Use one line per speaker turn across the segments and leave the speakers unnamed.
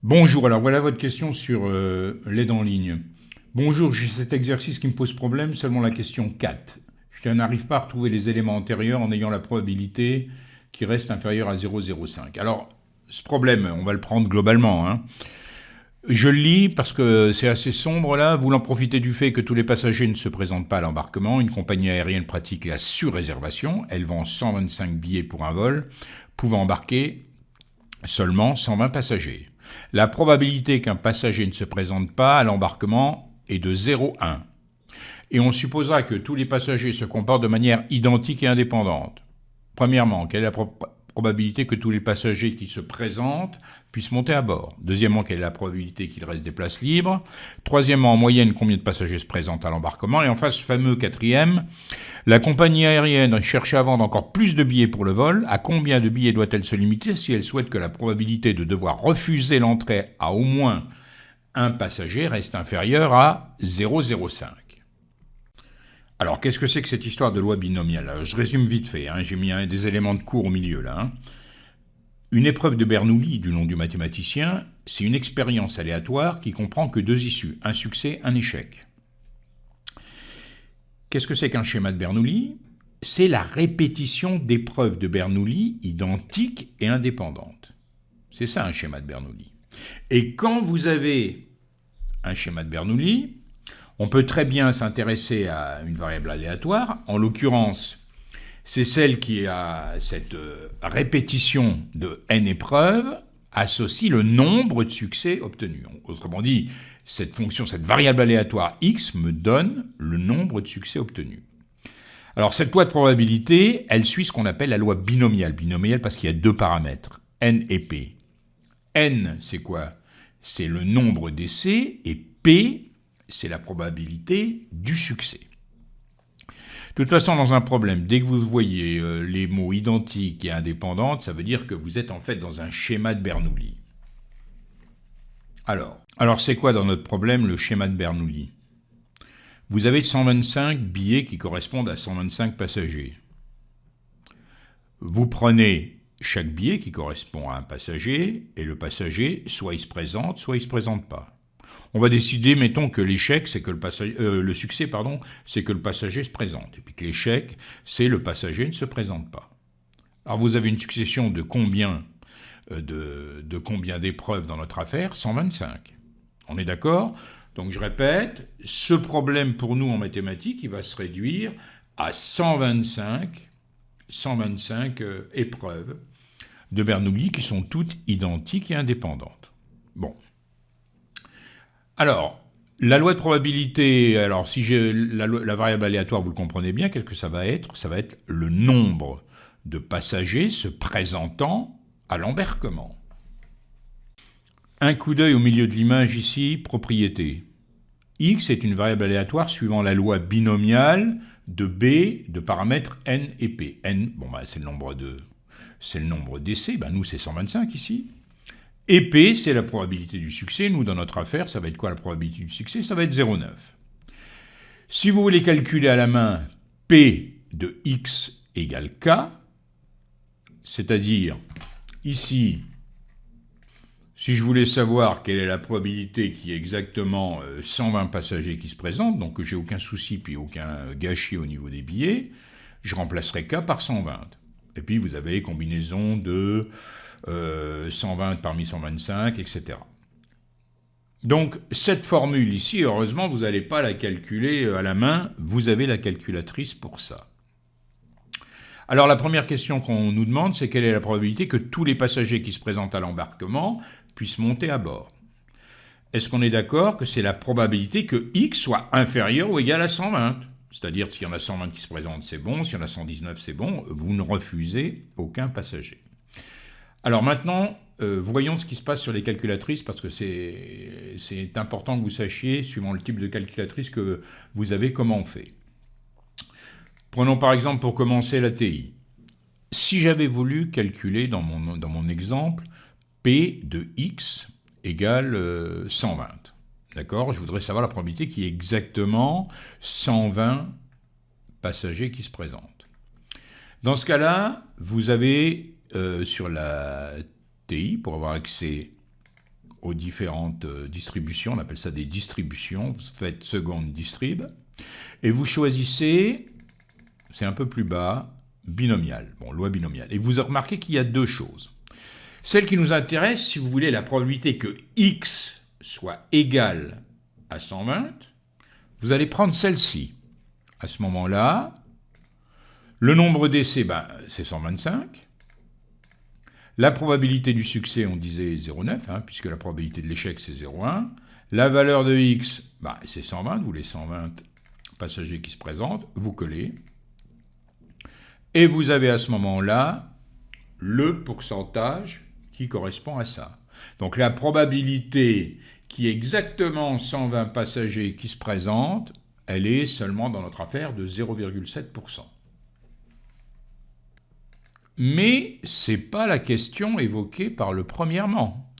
Bonjour, alors voilà votre question sur l'aide en ligne. Bonjour, j'ai cet exercice qui me pose problème, seulement la question 4. Je n'arrive pas à retrouver les éléments antérieurs en ayant la probabilité qui reste inférieure à 0,05. Alors, ce problème, on va le prendre globalement, hein. Je le lis parce que c'est assez sombre là, voulant profiter du fait que tous les passagers ne se présentent pas à l'embarquement, une compagnie aérienne pratique la surréservation, elle vend 125 billets pour un vol, pouvant embarquer seulement 120 passagers. La probabilité qu'un passager ne se présente pas à l'embarquement est de 0,1. Et on supposera que tous les passagers se comportent de manière identique et indépendante. Premièrement, quelle est la probabilité que tous les passagers qui se présentent puissent monter à bord? Deuxièmement, quelle est la probabilité qu'il reste des places libres? Troisièmement, en moyenne, combien de passagers se présentent à l'embarquement? Et enfin, ce fameux quatrième, la compagnie aérienne cherche à vendre encore plus de billets pour le vol. À combien de billets doit-elle se limiter si elle souhaite que la probabilité de devoir refuser l'entrée à au moins un passager reste inférieure à 0,05? Alors, qu'est-ce que c'est que cette histoire de loi binomiale? Je résume vite fait, hein, j'ai mis des éléments de cours au milieu là. Hein. Une épreuve de Bernoulli, du nom du mathématicien, c'est une expérience aléatoire qui comprend que deux issues, un succès, un échec. Qu'est-ce que c'est qu'un schéma de Bernoulli? C'est la répétition d'épreuves de Bernoulli identiques et indépendantes. C'est ça un schéma de Bernoulli. Et quand vous avez un schéma de Bernoulli, on peut très bien s'intéresser à une variable aléatoire. En l'occurrence, c'est celle qui a cette répétition de n épreuves associe le nombre de succès obtenus. Autrement dit, cette fonction, cette variable aléatoire x me donne le nombre de succès obtenus. Alors cette loi de probabilité, elle suit ce qu'on appelle la loi binomiale. Binomiale parce qu'il y a deux paramètres, n et p. N, c'est quoi? C'est le nombre d'essais et p, c'est la probabilité du succès. De toute façon, dans un problème, dès que vous voyez les mots identiques et indépendantes, ça veut dire que vous êtes en fait dans un schéma de Bernoulli. Alors c'est quoi dans notre problème le schéma de Bernoulli? Vous avez 125 billets qui correspondent à 125 passagers. Vous prenez chaque billet qui correspond à un passager, et le passager, soit il se présente, soit il ne se présente pas. On va décider, mettons, que l'échec, c'est que le succès, c'est que le passager se présente. Et puis que l'échec, c'est le passager ne se présente pas. Alors vous avez une succession de combien d'épreuves dans notre affaire? 125. On est d'accord? Donc je répète, ce problème pour nous en mathématiques, il va se réduire à 125 épreuves de Bernoulli qui sont toutes identiques et indépendantes. Bon. Alors, la loi de probabilité, alors si j'ai la variable aléatoire, vous le comprenez bien, qu'est-ce que ça va être? Ça va être le nombre de passagers se présentant à l'embarquement. Un coup d'œil au milieu de l'image ici, propriété. X est une variable aléatoire suivant la loi binomiale de B de paramètres n et p. N, c'est le nombre d'essais, nous c'est 125 ici. Et P, c'est la probabilité du succès. Nous, dans notre affaire, ça va être quoi la probabilité du succès? Ça va être 0,9. Si vous voulez calculer à la main P de X égale K, c'est-à-dire, ici, si je voulais savoir quelle est la probabilité qu'il y ait exactement 120 passagers qui se présentent, donc que j'ai aucun souci puis aucun gâchis au niveau des billets, je remplacerai K par 120. Et puis vous avez combinaison de 120 parmi 125, etc. Donc cette formule ici, heureusement, vous n'allez pas la calculer à la main, vous avez la calculatrice pour ça. Alors la première question qu'on nous demande, c'est quelle est la probabilité que tous les passagers qui se présentent à l'embarquement puissent monter à bord? Est-ce qu'on est d'accord que c'est la probabilité que x soit inférieur ou égal à 120? C'est-à-dire, s'il y en a 120 qui se présentent, c'est bon. S'il y en a 119, c'est bon. Vous ne refusez aucun passager. Alors maintenant, voyons ce qui se passe sur les calculatrices, parce que c'est important que vous sachiez, suivant le type de calculatrice que vous avez, comment on fait. Prenons par exemple pour commencer la TI. Si j'avais voulu calculer dans mon exemple P de x égale 120, d'accord? Je voudrais savoir la probabilité qu'il y ait exactement 120 passagers qui se présentent. Dans ce cas-là, vous avez sur la TI, pour avoir accès aux différentes distributions, on appelle ça des distributions, vous faites seconde distrib, et vous choisissez, c'est un peu plus bas, binomial, bon, loi binomiale. Et vous remarquez qu'il y a deux choses. Celle qui nous intéresse, si vous voulez, la probabilité que x soit égal à 120, vous allez prendre celle-ci. À ce moment-là, le nombre d'essais, c'est 125. La probabilité du succès, on disait 0,9, puisque la probabilité de l'échec, c'est 0,1. La valeur de x, c'est 120, vous les 120 passagers qui se présentent, vous collez. Et vous avez à ce moment-là le pourcentage qui correspond à ça. Donc la probabilité qui est exactement 120 passagers qui se présentent, elle est seulement dans notre affaire de 0,7%. Mais ce n'est pas la question évoquée par le premièrement.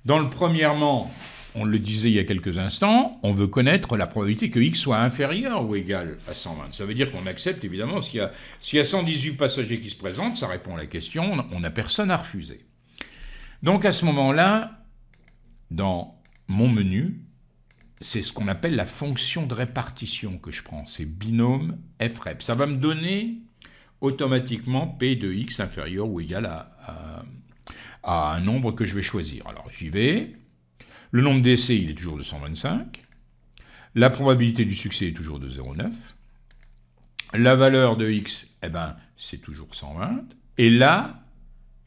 Dans le premièrement, on le disait il y a quelques instants, on veut connaître la probabilité que x soit inférieur ou égal à 120. Ça veut dire qu'on accepte évidemment, s'il y a 118 passagers qui se présentent, ça répond à la question, on n'a personne à refuser. Donc à ce moment-là, dans mon menu, c'est ce qu'on appelle la fonction de répartition que je prends, c'est binôme frep. Ça va me donner automatiquement p de x inférieur ou égal à un nombre que je vais choisir. Alors j'y vais, le nombre d'essais il est toujours de 125, la probabilité du succès est toujours de 0,9, la valeur de x, c'est toujours 120, et là,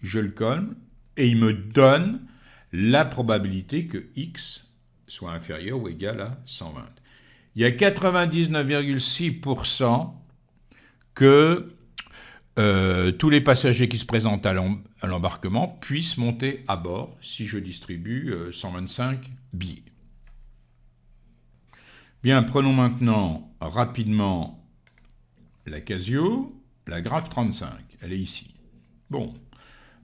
je le colle, et il me donne la probabilité que x soit inférieur ou égal à 120. Il y a 99,6% que tous les passagers qui se présentent à l'embarquement puissent monter à bord si je distribue 125 billets. Bien, prenons maintenant rapidement la Casio, la Graph 35, elle est ici. Bon,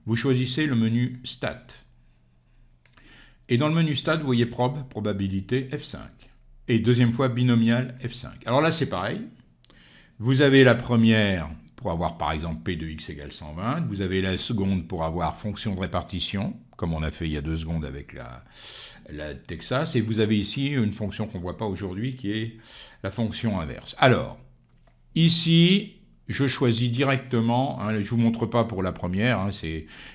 vous choisissez le menu Stat. Et dans le menu Stat, vous voyez probabilité F5. Et deuxième fois, binomial F5. Alors là, c'est pareil. Vous avez la première pour avoir, par exemple, P de x égale 120. Vous avez la seconde pour avoir fonction de répartition, comme on a fait il y a 2 secondes avec la Texas. Et vous avez ici une fonction qu'on ne voit pas aujourd'hui, qui est la fonction inverse. Alors, ici, je choisis directement, je ne vous montre pas pour la première,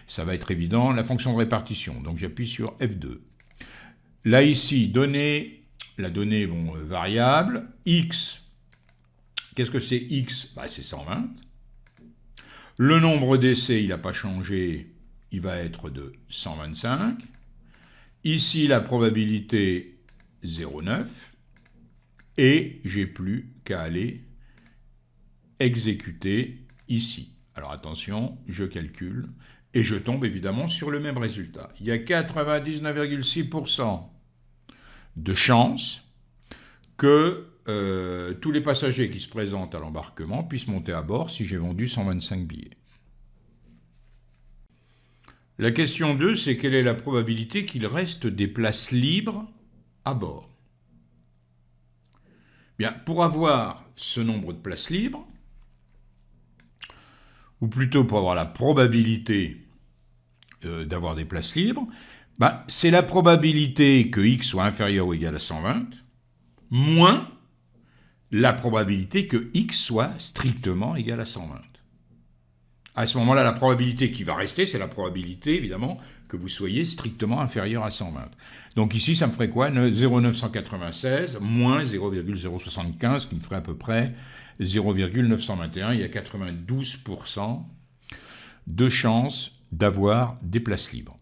ça va être évident, la fonction de répartition. Donc j'appuie sur F2. Là ici, la donnée variable, x, qu'est-ce que c'est x? C'est 120. Le nombre d'essais, il n'a pas changé, il va être de 125. Ici, la probabilité 0,9. Et j'ai plus qu'à aller exécuter ici. Alors attention, je calcule et je tombe évidemment sur le même résultat. Il y a 99,6% de chance que tous les passagers qui se présentent à l'embarquement puissent monter à bord si j'ai vendu 125 billets. La question 2, c'est quelle est la probabilité qu'il reste des places libres à bord? Bien, pour avoir ce nombre de places libres, ou plutôt pour avoir la probabilité d'avoir des places libres, c'est la probabilité que x soit inférieur ou égal à 120, moins la probabilité que x soit strictement égal à 120. À ce moment-là, la probabilité qui va rester, c'est la probabilité, évidemment, que vous soyez strictement inférieur à 120. Donc ici, ça me ferait quoi? 0,996 moins 0,075, qui me ferait à peu près 0,921. Il y a 92% de chances d'avoir des places libres.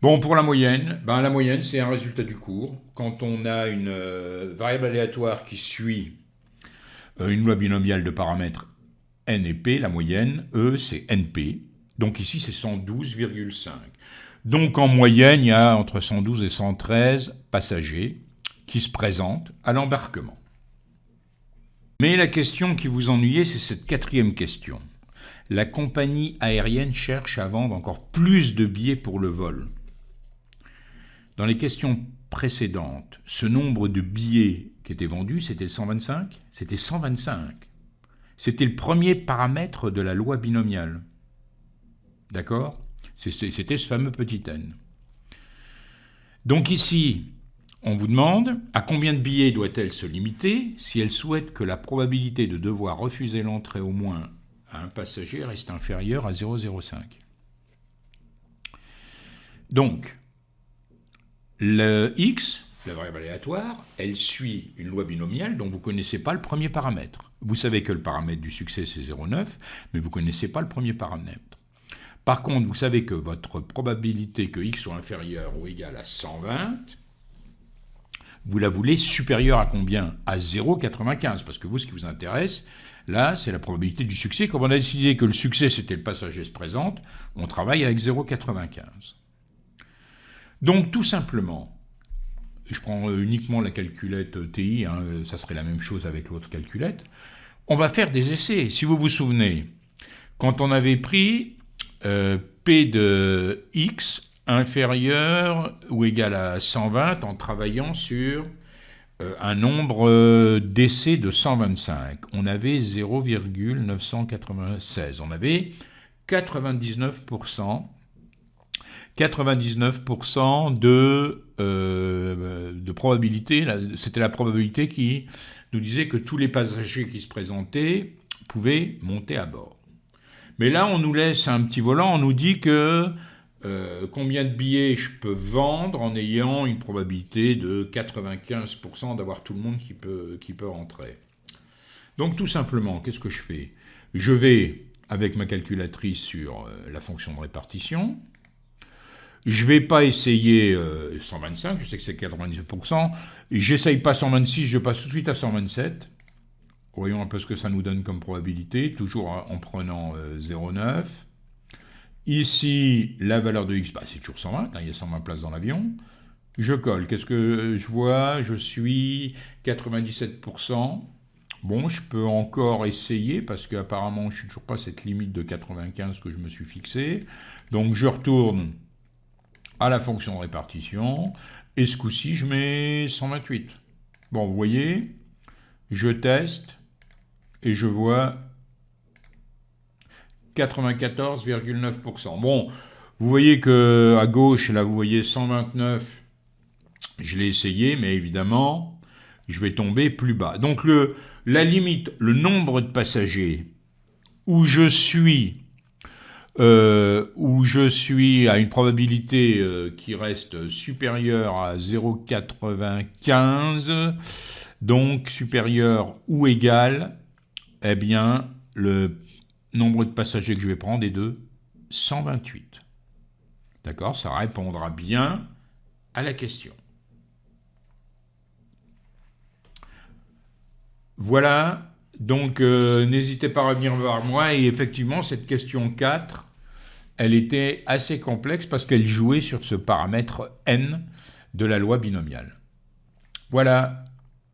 Bon, pour la moyenne, la moyenne, c'est un résultat du cours. Quand on a une variable aléatoire qui suit une loi binomiale de paramètres n et p, la moyenne, E, c'est np. Donc ici, c'est 112,5. Donc en moyenne, il y a entre 112 et 113 passagers qui se présentent à l'embarquement. Mais la question qui vous ennuyait, c'est cette 4e question. La compagnie aérienne cherche à vendre encore plus de billets pour le vol. Dans les questions précédentes, ce nombre de billets qui étaient vendus, c'était 125 ? C'était 125. C'était le premier paramètre de la loi binomiale. D'accord ? C'était ce fameux petit n. Donc ici, on vous demande à combien de billets doit-elle se limiter si elle souhaite que la probabilité de devoir refuser l'entrée au moins à un passager reste inférieure à 0,05. Donc, le x, la variable aléatoire, elle suit une loi binomiale dont vous ne connaissez pas le premier paramètre. Vous savez que le paramètre du succès, c'est 0,9, mais vous ne connaissez pas le premier paramètre. Par contre, vous savez que votre probabilité que x soit inférieur ou égal à 120, vous la voulez supérieure à combien? À 0,95, parce que vous, ce qui vous intéresse, là, c'est la probabilité du succès. Comme on a décidé que le succès, c'était le passager se présente, on travaille avec 0,95. Donc, tout simplement, je prends uniquement la calculette TI, ça serait la même chose avec l'autre calculette, on va faire des essais. Si vous vous souvenez, quand on avait pris P de X inférieur ou égal à 120 en travaillant sur un nombre d'essais de 125. On avait 0,996. On avait 99% de probabilité. C'était la probabilité qui nous disait que tous les passagers qui se présentaient pouvaient monter à bord. Mais là, on nous laisse un petit volant, on nous dit que combien de billets je peux vendre en ayant une probabilité de 95% d'avoir tout le monde qui peut rentrer. Donc tout simplement, qu'est-ce que je fais? Je vais avec ma calculatrice sur la fonction de répartition. Je ne vais pas essayer 125, je sais que c'est 98%. J'essaye pas 126, je passe tout de suite à 127. Voyons un peu ce que ça nous donne comme probabilité, toujours en prenant 0,9. Ici, la valeur de x, c'est toujours 120, il y a 120 places dans l'avion. Je colle, qu'est-ce que je vois? Je suis 97%. Bon, je peux encore essayer, parce qu'apparemment, je ne suis toujours pas à cette limite de 95 que je me suis fixée. Donc, je retourne à la fonction de répartition, et ce coup-ci, je mets 128. Bon, vous voyez, je teste, et je vois 94,9%. Bon, vous voyez qu'à gauche, là, vous voyez 129, je l'ai essayé, mais évidemment, je vais tomber plus bas. Donc, la limite, le nombre de passagers où je suis à une probabilité qui reste supérieure à 0,95, donc supérieure ou égale, eh bien, le nombre de passagers que je vais prendre est de 128. D'accord? Ça répondra bien à la question. Voilà, donc n'hésitez pas à revenir vers moi. Et effectivement, cette question 4, elle était assez complexe parce qu'elle jouait sur ce paramètre n de la loi binomiale. Voilà.